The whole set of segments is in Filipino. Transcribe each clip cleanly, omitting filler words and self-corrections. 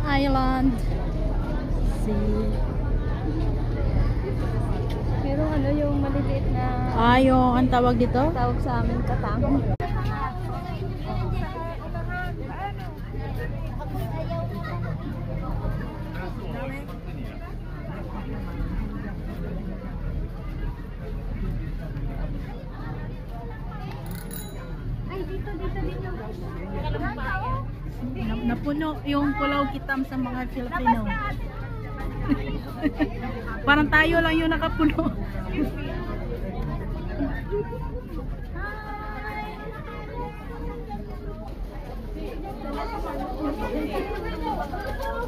Island. See. Pero ano yung maliliit na Yung ang tawag dito? tawag sa amin katang. Ay, dito. Napuno yung Pulau Kitam sa mga Filipino. Parang tayo lang yung nakapuno.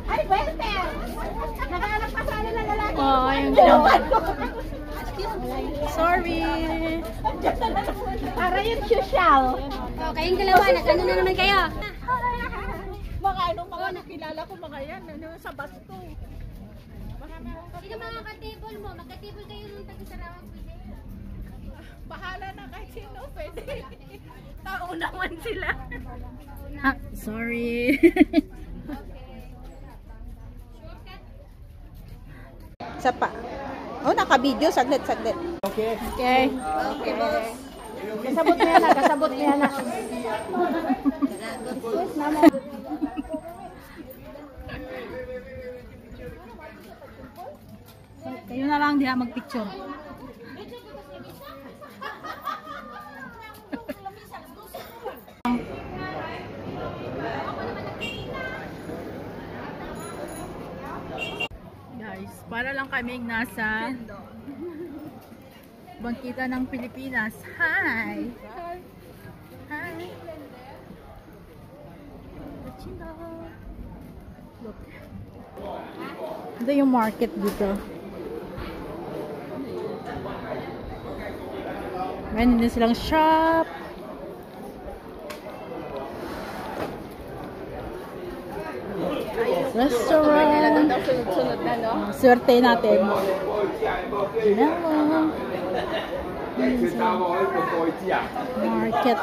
Ay, Berte! Nakahanap pa sana ng lalaki. Oh, yung ginawa. Sorry. Para yung social. Oh, kayong dalawa, nag-ano na naman kayo? Mga nakilala ko mga yan, sa basto. Sino mga ka-table mo? Magka-table kayo nung tag-isarawan pwede. Bahala na kahit sino, pwede. Tao naman sila. Sorry. Isa pa. Oh, naka-video. Saglit. Okay. Okay, boss. Kasabot niya na. Kayo na lang diha magpicture. Guys, para lang kaming nasa bangkita ng Pilipinas. Hi! Hi! Look. Ito yung market dito. Meron din silang shop. Restaurant. Sunod na, no? Swerte natin. Market.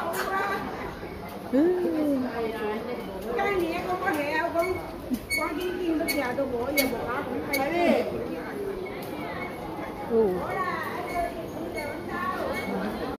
Ooh.